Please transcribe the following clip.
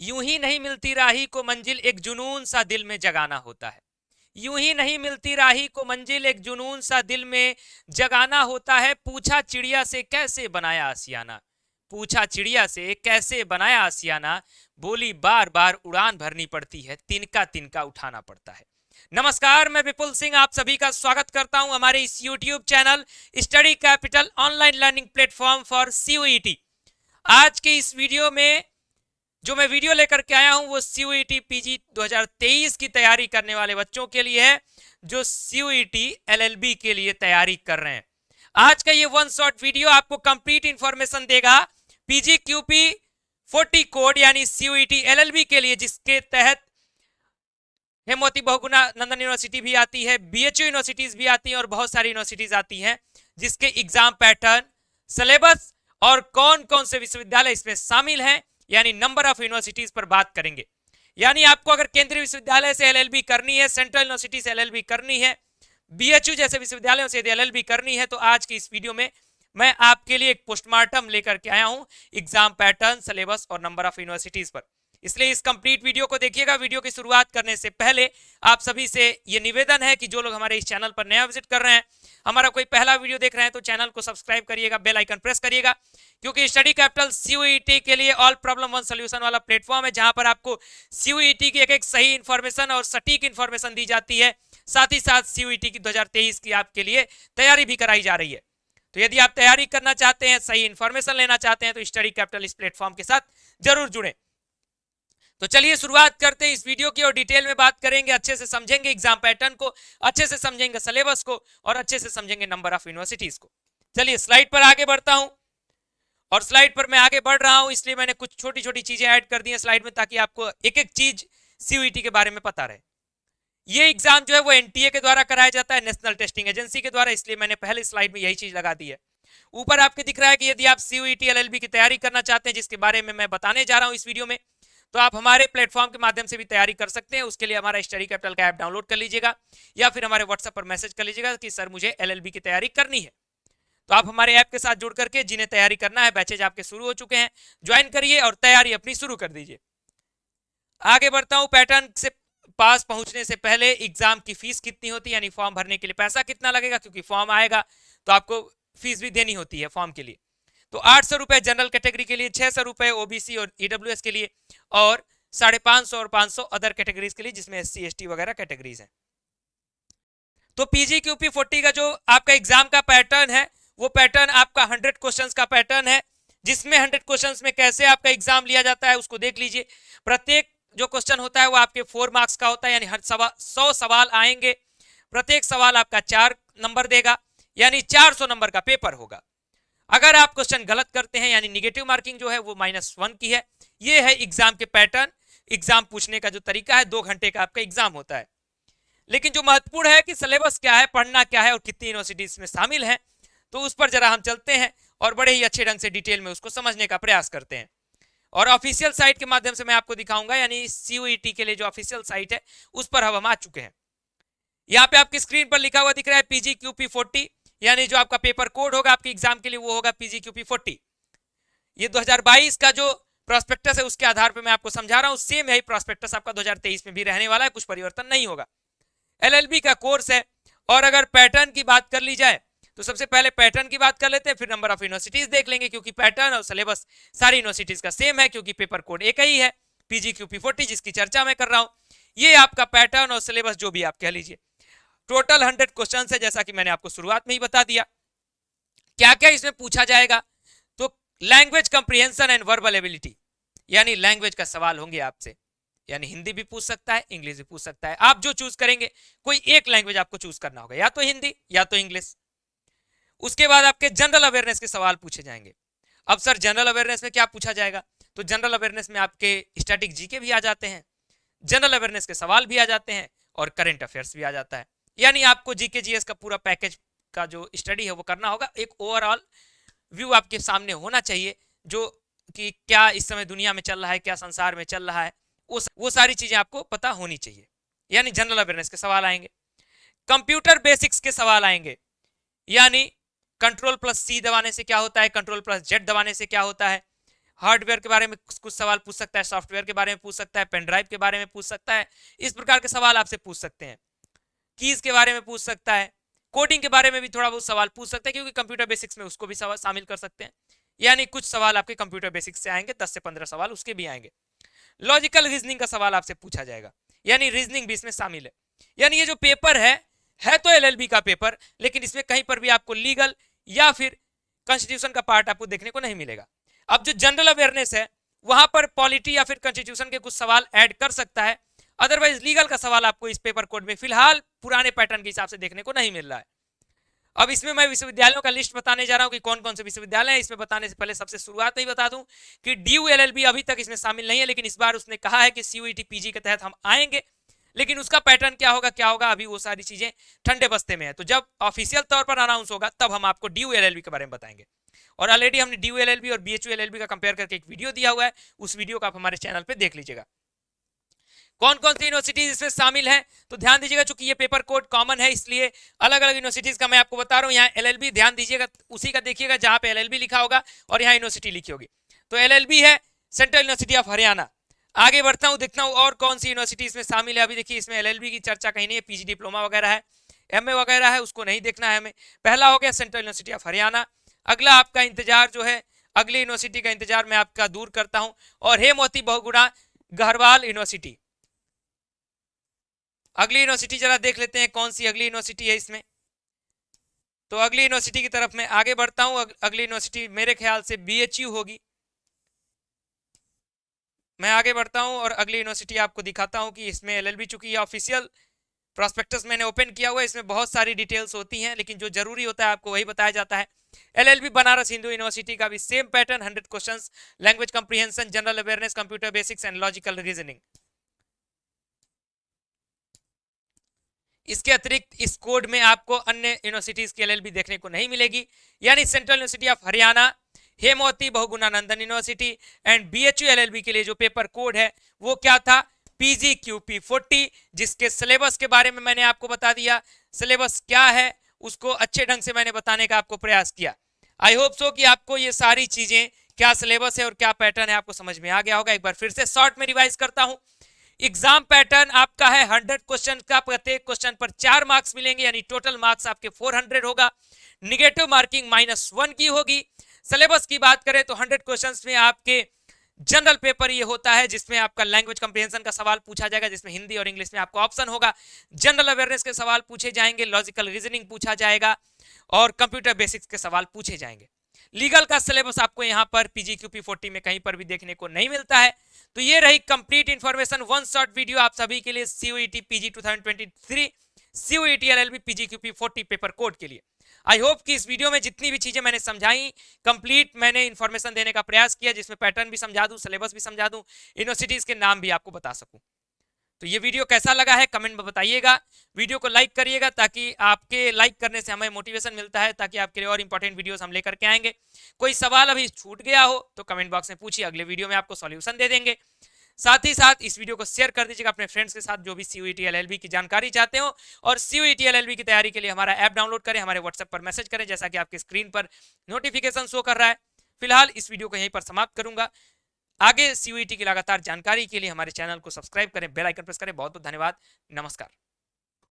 यूं ही नहीं मिलती राही को मंजिल, एक जुनून सा दिल में जगाना होता है। यूं ही नहीं मिलती राही को मंजिल, एक जुनून सा दिल में जगाना होता है। पूछा चिड़िया से कैसे बनाया आसियाना, पूछा चिड़िया से कैसे बनाया आसियाना, बोली बार बार उड़ान भरनी पड़ती है, तिनका तिनका उठाना पड़ता है। नमस्कार, मैं विपुल सिंह आप सभी का स्वागत करता हूं हमारे इस YouTube channel study capital online learning platform for CUET। आज के इस वीडियो में जो मैं वीडियो लेकर के आया हूं वो CUET PG 2023 की तैयारी करने वाले बच्चों के लिए है, जो CUET LLB के लिए तैयारी कर रहे हैं। आज का ये वन शॉट वीडियो आपको कंप्लीट इंफॉर्मेशन देगा PGQP 40 कोड यानी CUET LLB के लिए, जिसके तहत हेमवती बहुगुणा नंदन यूनिवर्सिटी भी आती है, BHU यूनिवर्सिटीज भी आती हैं और बहुत सारी यूनिवर्सिटीज आती हैं, जिसके एग्जाम पैटर्न, सिलेबस और कौन कौन से विश्वविद्यालय इसमें शामिल हैं, यानी नंबर ऑफ यूनिवर्सिटीज पर बात करेंगे। यानी आपको अगर केंद्रीय विश्वविद्यालय से LLB करनी है, सेंट्रल यूनिवर्सिटी से LLB करनी है, BHU जैसे विश्वविद्यालयों से यदि LLB करनी है, तो आज की इस वीडियो में मैं आपके लिए एक पोस्टमार्टम लेकर के आया हूं एग्जाम पैटर्न, सिलेबस और नंबर ऑफ यूनिवर्सिटीज पर। इसलिए इस कंप्लीट वीडियो को देखिएगा। वीडियो की शुरुआत करने से पहले आप सभी से यह निवेदन है कि जो लोग हमारे इस चैनल पर नया विजिट कर रहे हैं, हमारा कोई पहला वीडियो देख रहे हैं, तो चैनल को सब्सक्राइब करिएगा, बेल आइकन प्रेस करिएगा, क्योंकि स्टडी कैपिटल CUET के लिए ऑल प्रॉब्लम वन सोल्यूशन वाला प्लेटफॉर्म है, जहां पर आपको CUET की एक सही इंफॉर्मेशन और सटीक इंफॉर्मेशन दी जाती है। साथ ही साथ CUET की 2023 की आपके लिए तैयारी भी कराई जा रही है। तो यदि आप तैयारी करना चाहते हैं, सही इंफॉर्मेशन लेना चाहते हैं, तो स्टडी कैपिटल इस प्लेटफॉर्म के साथ जरूर जुड़े। तो चलिए शुरुआत करते हैं इस वीडियो की और डिटेल में बात करेंगे, अच्छे से समझेंगे एग्जाम पैटर्न को, अच्छे से समझेंगे सिलेबस को और अच्छे से समझेंगे नंबर ऑफ यूनिवर्सिटीज को। चलिए स्लाइड पर आगे बढ़ता हूं, और स्लाइड पर मैं आगे बढ़ रहा हूं इसलिए मैंने कुछ छोटी छोटी चीजें ऐड कर दी हैं स्लाइड में, ताकि आपको एक एक चीज CUET के बारे में पता रहे। ये एग्जाम जो है वो NTA के द्वारा कराया जाता है, नेशनल टेस्टिंग एजेंसी के द्वारा, इसलिए मैंने पहले स्लाइड में यही चीज लगा दी है। ऊपर आपके दिख रहा है कि यदि आप CUET LLB की तैयारी करना चाहते हैं, जिसके बारे में मैं बताने जा रहा हूं इस वीडियो में, तो आप हमारे प्लेटफॉर्म के माध्यम से भी तैयारी कर सकते हैं। उसके लिए हमारा स्टडी कैपिटल का ऐप डाउनलोड कर लीजिएगा, या फिर हमारे व्हाट्सएप पर मैसेज कर लीजिएगा कि सर मुझे LLB की तैयारी करनी है। तो आप हमारे ऐप के साथ जुड़ करके जिन्हें तैयारी करना है, बैचेज आपके शुरू हो चुके हैं, ज्वाइन करिए और तैयारी अपनी शुरू कर दीजिए। आगे बढ़ता हूं, पैटर्न से पास पहुंचने से पहले एग्जाम की फीस कितनी होती है, यानी फॉर्म भरने के लिए पैसा कितना लगेगा, क्योंकि फॉर्म आएगा तो आपको फीस भी देनी होती है फॉर्म के लिए। तो 800 रुपए जनरल कैटेगरी के लिए, 600 रुपए OBC और EWS के लिए, और 550 और 500 अदर कैटेगरीज के लिए, जिसमें SC ST वगैरह कैटेगरीज हैं। तो PGQP 40 का जो आपका एग्जाम का पैटर्न है, वो पैटर्न आपका 100 क्वेश्चंस का पैटर्न है, जिसमें 100 क्वेश्चंस में कैसे आपका एग्जाम लिया जाता है उसको देख लीजिए। प्रत्येक जो क्वेश्चन होता है वो आपके 4 मार्क्स का होता है, यानी हर 100 सवाल आएंगे, प्रत्येक सवाल आपका 4 नंबर देगा, यानी 400 नंबर का पेपर होगा। अगर आप क्वेश्चन गलत करते हैं, यानी निगेटिव मार्किंग जो है वो -1 की है। ये है एग्जाम के पैटर्न, एग्जाम पूछने का जो तरीका है। 2 घंटे का आपका एग्जाम होता है। लेकिन जो महत्वपूर्ण है कि सिलेबस क्या है, पढ़ना क्या है और कितनी यूनिवर्सिटी इसमें शामिल है, तो उस पर जरा हम चलते हैं और बड़े ही अच्छे ढंग से डिटेल में उसको समझने का प्रयास करते हैं। और ऑफिशियल साइट के माध्यम से मैं आपको दिखाऊंगा, यानी CUET के लिए जो ऑफिशियल साइट है उस पर हम आ चुके हैं। यहाँ पे आपकी स्क्रीन पर लिखा हुआ दिख रहा है PGQP 40, यानी जो आपका पेपर कोड होगा आपके एग्जाम के लिए वो होगा PGQP 40। ये 2022 का जो प्रोस्पेक्टस है उसके आधार पर मैं आपको समझा रहा हूँ। सेम यही प्रोस्पेक्टस आपका 2023 में भी रहने वाला है, कुछ परिवर्तन नहीं होगा। LLB का कोर्स है। और अगर पैटर्न की बात कर ली जाए तो सबसे पहले पैटर्न की बात कर लेते हैं, फिर नंबर ऑफ यूनिवर्सिटीज देख लेंगे, क्योंकि पैटर्न और सिलेबस सारी यूनिवर्सिटीज का सेम है, क्योंकि पेपर कोड एक ही है PGQP 40 जिसकी चर्चा मैं कर रहा हूं। ये आपका पैटर्न और सिलेबस जो भी आप कह लीजिए, टोटल 100 क्वेश्चन है, जैसा कि मैंने आपको शुरुआत में ही बता दिया। क्या क्या इसमें पूछा जाएगा, तो language comprehension and verbal ability, यानी लैंग्वेज का सवाल होंगे आपसे, यानी हिंदी भी पूछ सकता है, इंग्लिश भी पूछ सकता है, आप जो चूज करेंगे, कोई एक लैंग्वेज आपको चूज करना होगा, या तो हिंदी या तो इंग्लिश। उसके बाद आपके जनरल अवेयरनेस के सवाल पूछे जाएंगे। अब सर जनरल अवेयरनेस में क्या पूछा जाएगा, तो जनरल अवेयरनेस में आपके स्टैटिक जीके भी आ जाते हैं, जनरल अवेयरनेस के सवाल भी आ जाते हैं और करंट अफेयर्स भी आ जाता है। यानी आपको जीके जीएस का पूरा पैकेज का जो स्टडी है वो करना होगा। एक ओवरऑल व्यू आपके सामने होना चाहिए, जो कि क्या इस समय दुनिया में चल रहा है, क्या संसार में चल रहा है, वो सारी चीजें आपको पता होनी चाहिए। यानी जनरल अवेयरनेस के सवाल आएंगे। कंप्यूटर बेसिक्स के सवाल आएंगे, यानी कंट्रोल+C दबाने से क्या होता है, कंट्रोल+Z दबाने से क्या होता है, हार्डवेयर के बारे में कुछ सवाल पूछ सकता है, सॉफ्टवेयर के बारे में पूछ सकता है, पेन ड्राइव के बारे में पूछ सकता है, इस प्रकार के सवाल आपसे पूछ सकते हैं। कीज के बारे में पूछ सकता है, कोडिंग के बारे में भी थोड़ा बहुत सवाल पूछ सकता है, क्योंकि कंप्यूटर बेसिक्स में उसको भी सवाल शामिल कर सकते हैं। यानी कुछ सवाल आपके कंप्यूटर बेसिक्स से आएंगे, 10 से 15 सवाल उसके भी आएंगे। लॉजिकल रीजनिंग का सवाल आपसे पूछा जाएगा, यानी रीजनिंग भी इसमें शामिल है। यानी ये जो पेपर है तो एलएलबी का पेपर, लेकिन इसमें कहीं पर भी आपको लीगल या फिर कॉन्स्टिट्यूशन का पार्ट आपको देखने को नहीं मिलेगा। अब जो जनरल अवेयरनेस है वहां पर पॉलिटी या फिर कॉन्स्टिट्यूशन के कुछ सवाल ऐड कर सकता है, अदरवाइज लीगल का सवाल आपको इस पेपर कोड में फिलहाल पुराने पैटर्न के हिसाब से देखने को नहीं मिल रहा है। अब इसमें मैं विश्वविद्यालयों का लिस्ट बताने जा रहा हूं कि कौन कौन से विश्वविद्यालय हैं। इसमें बताने से पहले सबसे शुरुआत में ही बता दूं कि ड्यू एलएलबी अभी तक इसमें शामिल नहीं है, लेकिन इस बार उसने कहा है कि सीयूईटी पीजी के तहत हम आएंगे, लेकिन उसका पैटर्न क्या होगा अभी वो सारी चीजें ठंडे बस्ते में है। तो जब ऑफिशियल तौर पर अनाउंस होगा तब हम आपको ड्यू एलएलबी के बारे में बताएंगे। और ऑलरेडी हमने ड्यू एलएलबी और बीएचयू एलएलबी का कंपेयर करके एक वीडियो दिया हुआ है, उस वीडियो को आप हमारे चैनल पे देख लीजिएगा। कौन कौन सी यूनिवर्सिटीज इसमें शामिल है तो ध्यान दीजिएगा, चूंकि ये पेपर कोड कॉमन है इसलिए अलग अलग यूनिवर्सिटीज का मैं आपको बता रहा हूँ। यहाँ एलएलबी ध्यान दीजिएगा, उसी का देखिएगा जहां पे एलएलबी लिखा होगा और यहाँ यूनिवर्सिटी लिखी होगी। तो एलएलबी है सेंट्रल यूनिवर्सिटी ऑफ हरियाणा। आगे बढ़ता हूँ, देखता हूँ और कौन सी यूनिवर्सिटी इसमें शामिल है। अभी देखिए इसमें एलएलबी की चर्चा कहीं नहीं है, पीजी डिप्लोमा वगैरह है, एमए वगैरह है, उसको नहीं देखना है हमें। पहला हो गया सेंट्रल यूनिवर्सिटी ऑफ हरियाणा। अगला आपका इंतजार जो है, अगली यूनिवर्सिटी का इंतजार मैं आपका दूर करता हूं, और हेमवती बहुगुणा गढ़वाल यूनिवर्सिटी। अगली यूनिवर्सिटी जरा देख लेते हैं कौन सी अगली यूनिवर्सिटी है इसमें। तो अगली यूनिवर्सिटी की तरफ मैं आगे बढ़ता हूं। अगली यूनिवर्सिटी मेरे ख्याल से बीएचयू होगी। मैं आगे बढ़ता हूं और अगली यूनिवर्सिटी आपको दिखाता हूं कि इसमें एलएलबी, चूंकि ये ऑफिशियल प्रोस्पेक्टस मैंने ओपन किया हुआ है, इसमें बहुत सारी डिटेल्स होती हैं, लेकिन जो जरूरी होता है आपको वही बताया जाता है। एलएलबी बनारस हिंदू यूनिवर्सिटी का भी same pattern, 100 questions, language comprehension, general awareness, computer basics and logical reasoning. इसके अतिरिक्त इस कोड में आपको अन्य यूनिवर्सिटीज की एलएलबी देखने को नहीं मिलेगी। यानी central university of Haryana, Hemvati Bahugunanandan university and BHU LLB के लिए जो पेपर कोड है वो क्या था, PGQP40, जिसके सिलेबस के बारे में मैंने आपको बता दिया। सिलेबस क्या है उसको अच्छे ढंग से मैंने बताने का आपको प्रयास किया। आई होप सो कि आपको ये सारी चीजें, क्या सिलेबस है और क्या पैटर्न है, आपको समझ में आ गया होगा। एक बार फिर से शॉर्ट में रिवाइज करता हूं। एग्जाम पैटर्न आपका है 100 क्वेश्चन का, प्रत्येक क्वेश्चन पर 4 मार्क्स मिलेंगे, यानी टोटल मार्क्स आपके 400 होगा। निगेटिव मार्किंग -1 की होगी। सिलेबस की बात करें तो 100 क्वेश्चंस में आपके जनरल पेपर ये होता है जिसमें आपका लैंग्वेज कंप्रीहेंशन का सवाल पूछा जाएगा, जिसमें हिंदी और इंग्लिश में आपको ऑप्शन होगा। जनरल अवेयरनेस के सवाल पूछे जाएंगे, लॉजिकल रीजनिंग पूछा जाएगा और कंप्यूटर बेसिक्स के सवाल पूछे जाएंगे। लीगल का सिलेबस आपको यहाँ पर PGQP40 में कहीं पर भी देखने को नहीं मिलता है। तो ये रही complete information, one shot video आप सभी के लिए CUET PG 2023 CUET LLB PGQP40 paper code के लिए। आई होप कि इस वीडियो में जितनी भी चीजें मैंने समझाई, कंप्लीट मैंने इंफॉर्मेशन देने का प्रयास किया, जिसमें पैटर्न भी समझा दूं, सिलेबस भी समझा दूं, यूनिवर्सिटीज के नाम भी आपको बता सकूं। तो ये वीडियो कैसा लगा है कमेंट में बताइएगा। वीडियो को लाइक करिएगा, ताकि आपके लाइक करने से हमें मोटिवेशन मिलता है, ताकि आपके लिए और इंपॉर्टेंट वीडियोस हम लेकर के आएंगे। कोई सवाल अभी छूट गया हो तो कमेंट बॉक्स में पूछिए, अगले वीडियो में आपको सॉल्यूशन दे देंगे। साथ ही साथ इस वीडियो को शेयर कर दीजिएगा अपने फ्रेंड्स के साथ जो भी CUET LLB की जानकारी चाहते हो, और CUET LLB की तैयारी के लिए हमारा ऐप डाउनलोड करें, हमारे व्हाट्सएप पर मैसेज करें, जैसा कि आपकी स्क्रीन पर नोटिफिकेशन शो कर रहा है। फिलहाल इस वीडियो को यहीं पर समाप्त करूंगा। आगे CUET की लगातार जानकारी के लिए हमारे चैनल को सब्सक्राइब करें, बेल आइकन प्रेस करें। बहुत बहुत धन्यवाद, नमस्कार।